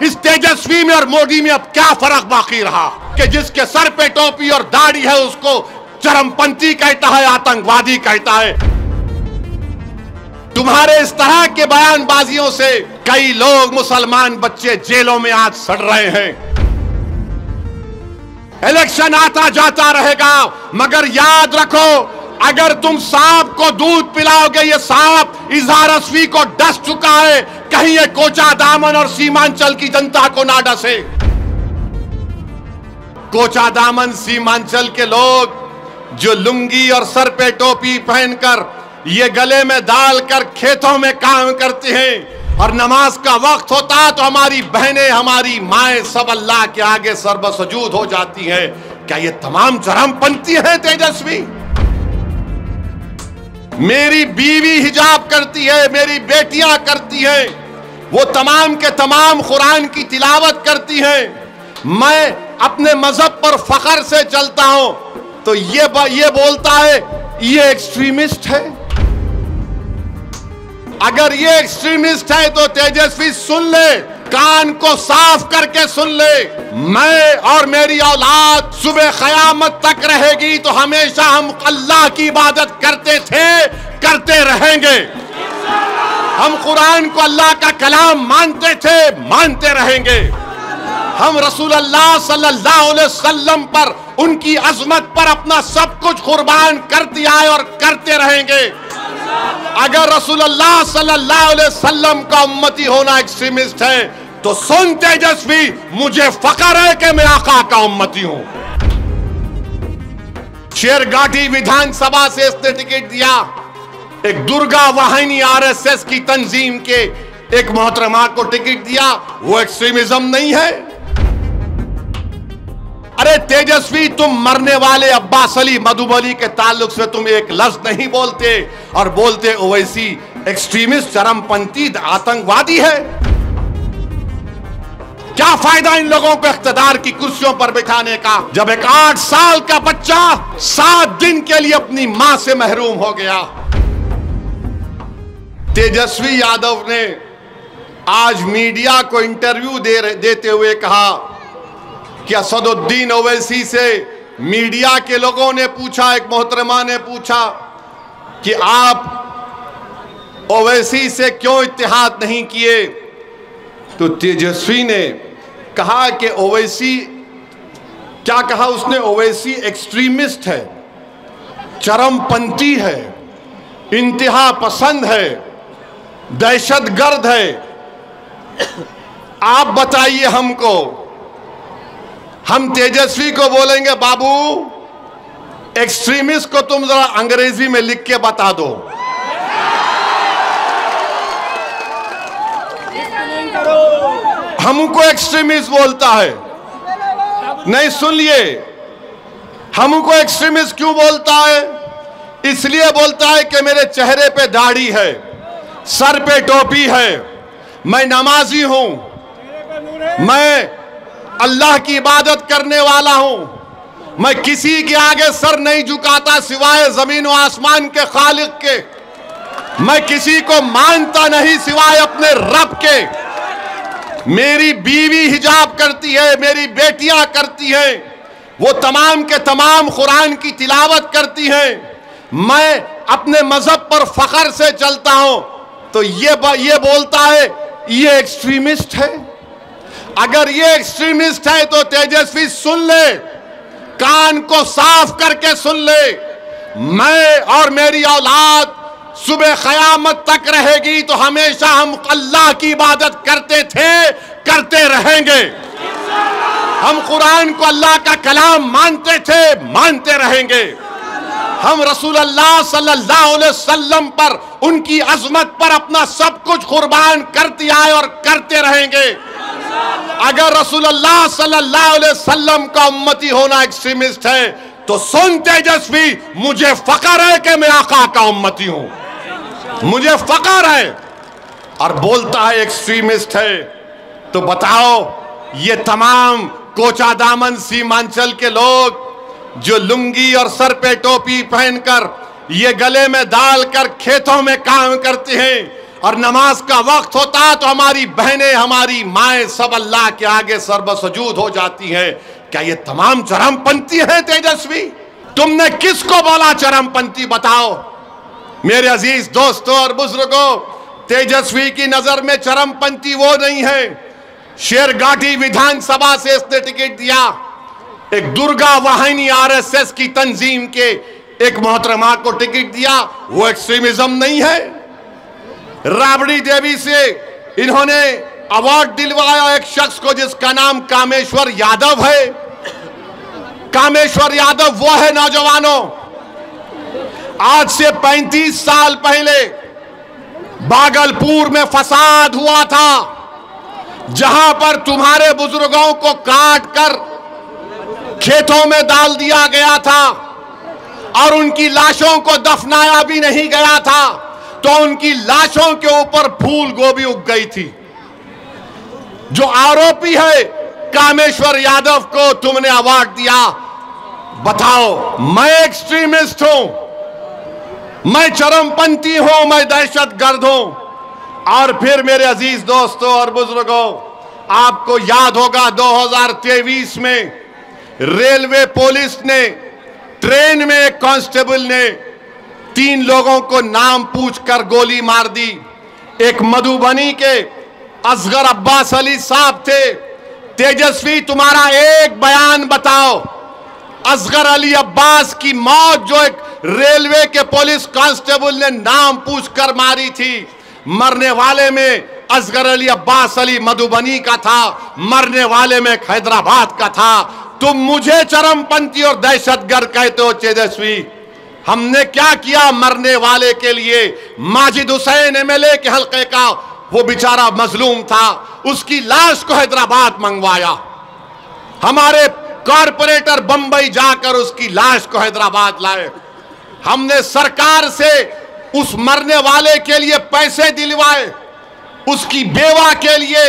इस तेजस्वी में और मोदी में अब क्या फर्क बाकी रहा कि जिसके सर पे टोपी और दाढ़ी है उसको चरमपंथी कहता है, आतंकवादी कहता है। तुम्हारे इस तरह के बयानबाजियों से कई लोग, मुसलमान बच्चे जेलों में आज सड़ रहे हैं। इलेक्शन आता जाता रहेगा, मगर याद रखो, अगर तुम सांप को दूध पिलाओगे, ये सांप इजहार असवी को डस चुका है, कहीं ये कोचा दामन और सीमांचल की जनता को ना डसे। कोचा दामन सीमांचल के लोग जो लुंगी और सर पे टोपी पहनकर, ये गले में डालकर खेतों में काम करते हैं और नमाज का वक्त होता तो हमारी बहनें, हमारी माएं सब अल्लाह के आगे सर्वसजूद हो जाती हैं। क्या ये तमाम चरमपंथी हैं तेजस्वी? मेरी बीवी हिजाब करती है, मेरी बेटियां करती हैं, वो तमाम के तमाम कुरान की तिलावत करती हैं। मैं अपने मजहब पर फख्र से चलता हूं, तो ये बोलता है ये एक्सट्रीमिस्ट है। अगर ये एक्सट्रीमिस्ट है तो तेजस्वी सुन ले, कान को साफ करके सुन ले, मैं और मेरी औलाद सुबह क़यामत तक रहेगी तो हमेशा हम अल्लाह की इबादत करते थे, करते रहेंगे। हम कुरान को अल्लाह का कलाम मानते थे, मानते रहेंगे। हम रसूल अल्लाह सल्लल्लाहु अलैहि वसल्लम पर, उनकी अजमत पर अपना सब कुछ कुर्बान कर दिया है और करते रहेंगे। अगर रसूल अल्लाह सल्लल्लाहु अलैहि वसल्लम का उम्मती होना एक्सट्रीमिस्ट है तो सुन तेजस्वी, मुझे फख्र है कि मैं आका का उम्मती हूं। शेरगाटी विधानसभा से इसने टिकट दिया, एक दुर्गा वाहिनी आरएसएस की तंजीम के एक मोहतरमा को टिकट दिया, वो एक्सट्रीमिज्म नहीं है? अरे तेजस्वी, तुम मरने वाले अब्बास अली मधुबनी के ताल्लुक से तुम एक लफ्ज नहीं बोलते और बोलते ओवैसी एक्सट्रीमिस्ट, चरमपंथी, आतंकवादी है। क्या फायदा इन लोगों को इख्तिदार की कुर्सियों पर बिठाने का, जब एक 8 साल का बच्चा 7 दिन के लिए अपनी मां से महरूम हो गया। तेजस्वी यादव ने आज मीडिया को इंटरव्यू देते हुए कहा कि असदुद्दीन ओवैसी से मीडिया के लोगों ने पूछा, एक मोहतरमा ने पूछा कि आप ओवैसी से क्यों इत्तेहाद नहीं किए, तो तेजस्वी ने कहा कि ओवैसी, क्या कहा उसने, ओवैसी एक्सट्रीमिस्ट है, चरमपंथी है, इंतहा पसंद है, दहशतगर्द है। आप बताइए हमको, हम तेजस्वी को बोलेंगे बाबू एक्सट्रीमिस्ट को तुम जरा अंग्रेजी में लिख के बता दो। हमको एक्सट्रीमिस्ट बोलता है, नहीं सुन लिए, हमको एक्सट्रीमिस्ट क्यों बोलता है? इसलिए बोलता है कि मेरे चेहरे पे दाढ़ी है, सर पे टोपी है, मैं नमाजी हूं, मैं अल्लाह की इबादत करने वाला हूं, मैं किसी के आगे सर नहीं झुकाता सिवाय जमीन और आसमान के खालिक के, मैं किसी को मानता नहीं सिवाय अपने रब के। मेरी बीवी हिजाब करती है, मेरी बेटियां करती हैं, वो तमाम के तमाम कुरान की तिलावत करती हैं। मैं अपने मजहब पर फख्र से चलता हूं, तो ये बोलता है ये एक्सट्रीमिस्ट है। अगर ये एक्सट्रीमिस्ट है तो तेजस्वी सुन ले, कान को साफ करके सुन ले, मैं और मेरी औलाद सुबह क़यामत तक रहेगी तो हमेशा हम अल्लाह की इबादत करते थे, करते रहेंगे। हम कुरान को अल्लाह का कलाम मानते थे, मानते रहेंगे। हम रसूल अल्लाह सल्लल्लाहु अलैहि वसल्लम पर, उनकी अजमत पर अपना सब कुछ कुर्बान कर दिया है और करते रहेंगे। अगर रसूल अल्लाह सल्लल्लाहु अलैहि वसल्लम का उम्मती होना एक्सट्रीमिस्ट है तो सुन तेजस्वी, मुझे फख्र है कि मैं आका का उम्मती हूं, मुझे फख्र है। और बोलता है एक्सट्रीमिस्ट है, तो बताओ ये तमाम कोचा दामन सीमांचल के लोग जो लुंगी और सर पे टोपी पहनकर, ये गले में डालकर खेतों में काम करते हैं और नमाज का वक्त होता तो हमारी बहनें, हमारी माएँ सब अल्लाह के आगे सर्वसजूद हो जाती हैं। क्या ये तमाम चरमपंथी हैं तेजस्वी? तुमने किसको बोला चरमपंथी, बताओ मेरे अजीज दोस्तों और बुजुर्गों। तेजस्वी की नजर में चरमपंथी वो नहीं है। शेरघाटी विधानसभा से इसने टिकट दिया, एक दुर्गा वाहिनी आरएसएस की तंजीम के एक मोहतरमा को टिकट दिया, वो एक्सट्रीमिज्म नहीं है। राबड़ी देवी से इन्होंने अवार्ड दिलवाया एक शख्स को जिसका नाम कामेश्वर यादव है। कामेश्वर यादव वो है नौजवानों, आज से 35 साल पहले भागलपुर में फसाद हुआ था, जहां पर तुम्हारे बुजुर्गों को काट कर खेतों में डाल दिया गया था और उनकी लाशों को दफनाया भी नहीं गया था, तो उनकी लाशों के ऊपर फूल गोभी उग गई थी। जो आरोपी है कामेश्वर यादव को तुमने अवार्ड दिया। बताओ, मैं एक्सट्रीमिस्ट हूं, मैं चरमपंथी हूं, मैं दहशतगर्द हूं। और फिर मेरे अजीज दोस्तों और बुजुर्गों, आपको याद होगा 2023 में रेलवे पुलिस ने ट्रेन में एक कांस्टेबल ने 3 लोगों को नाम पूछकर गोली मार दी। एक मधुबनी के असगर अब्बास अली साहब थे। तेजस्वी, तुम्हारा एक बयान बताओ, असगर अली अब्बास की मौत जो एक रेलवे के पुलिस कांस्टेबल ने नाम पूछकर मारी थी, मरने वाले में असगर अली अब्बास अली मधुबनी का था, मरने वाले में हैदराबाद का था। तुम मुझे चरमपंथी और दहशतगर्द कहते हो तेजस्वी। हमने क्या किया मरने वाले के लिए? माजिद हुसैन एमएलए के हल्के का वो बेचारा मजलूम था, उसकी लाश को हैदराबाद मंगवाया। हमारे कॉरपोरेटर बंबई जाकर उसकी लाश को हैदराबाद लाए। हमने सरकार से उस मरने वाले के लिए पैसे दिलवाए, उसकी बेवा के लिए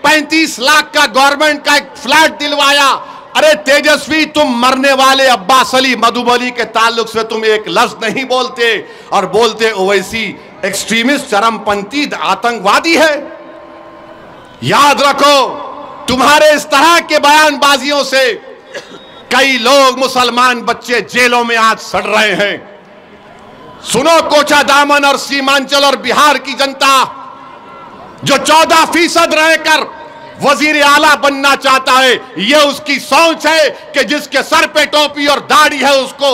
35 लाख का गवर्नमेंट का एक फ्लैट दिलवाया। अरे तेजस्वी, तुम मरने वाले अब्बास अली मधुबनी के ताल्लुक से तुम एक लफ्ज नहीं बोलते और बोलते ओवैसी एक्सट्रीमिस्ट, चरमपंथी, आतंकवादी है। याद रखो, तुम्हारे इस तरह के बयानबाजियों से कई लोग, मुसलमान बच्चे जेलों में आज सड़ रहे हैं। सुनो, कोचा दामन और सीमांचल और बिहार की जनता जो 14% रहकर वजीर आला बनना चाहता है, यह उसकी सोच है कि जिसके सर पे टोपी और दाढ़ी है उसको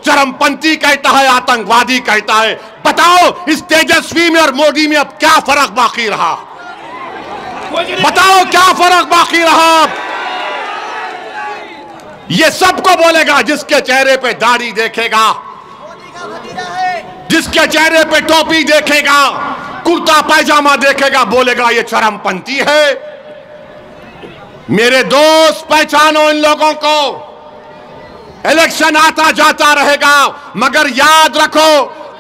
चरमपंथी कहता है, आतंकवादी कहता है। बताओ, इस तेजस्वी में और मोदी में अब क्या फर्क बाकी रहा? बताओ क्या फर्क बाकी रहा? ये सबको बोलेगा जिसके चेहरे पे दाढ़ी देखेगा, जिसके चेहरे पे टोपी देखेगा, कुर्ता पैजामा देखेगा, बोलेगा ये चरमपंथी है। मेरे दोस्त, पहचानो इन लोगों को। इलेक्शन आता जाता रहेगा, मगर याद रखो,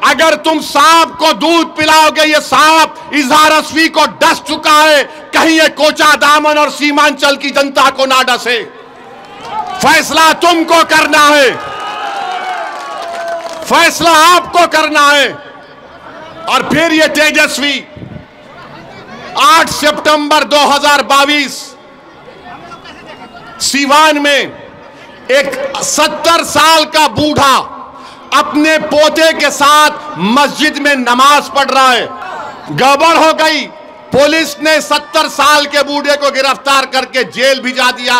अगर तुम सांप को दूध पिलाओगे, ये सांप इजहार असवी को डस चुका है, कहीं ये कोचा दामन और सीमांचल की जनता को ना डसे। फैसला तुमको करना है, फैसला आपको करना है। और फिर ये तेजस्वी 8 सितंबर 2022 सीवान में एक 70 साल का बूढ़ा अपने पोते के साथ मस्जिद में नमाज पढ़ रहा है। गड़बड़ हो गई, पुलिस ने 70 साल के बूढ़े को गिरफ्तार करके जेल भिजा दिया।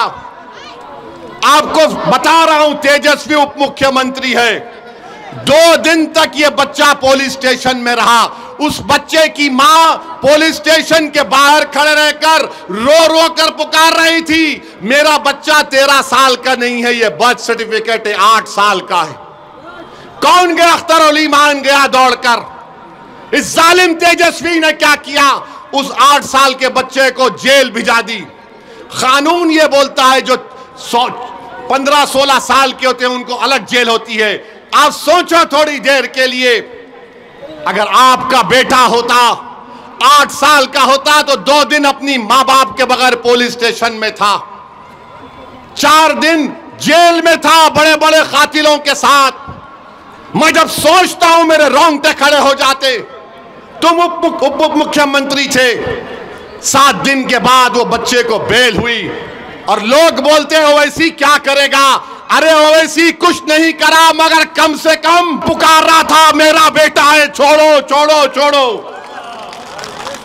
आपको बता रहा हूं, तेजस्वी उप मुख्यमंत्री है। 2 दिन तक ये बच्चा पुलिस स्टेशन में रहा। उस बच्चे की मां पुलिस स्टेशन के बाहर खड़े रहकर रो रो कर पुकार रही थी, मेरा बच्चा 13 साल का नहीं है, ये बर्थ सर्टिफिकेट है 8 साल का है। कौन गया? अख्तर अली मान गया दौड़कर। इस जालिम तेजस्वी ने क्या किया? उस 8 साल के बच्चे को जेल भिजा दी। कानून ये बोलता है जो 15-16 साल के होते हैं उनको अलग जेल होती है। आप सोचो थोड़ी देर के लिए, अगर आपका बेटा होता 8 साल का होता तो 2 दिन अपनी मां बाप के बगैर पुलिस स्टेशन में था, 4 दिन जेल में था बड़े बड़े कातिलों के साथ। मैं जब सोचता हूं मेरे रोंगटे खड़े हो जाते। तुम उप मुख्यमंत्री थे, 7 दिन के बाद वो बच्चे को बेल हुई और लोग बोलते हैं ओवैसी क्या करेगा। अरे ओवैसी कुछ नहीं करा, मगर कम से कम पुकार रहा था मेरा बेटा है, छोड़ो छोड़ो छोड़ो।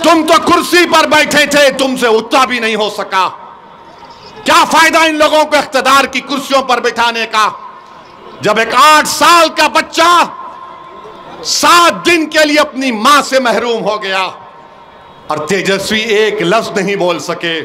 तुम तो कुर्सी पर बैठे थे, तुमसे उठना भी नहीं हो सका। क्या फायदा इन लोगों को इख्तिदार की कुर्सियों पर बिठाने का, जब एक 8 साल का बच्चा 7 दिन के लिए अपनी मां से महरूम हो गया और तेजस्वी एक लफ्ज नहीं बोल सके।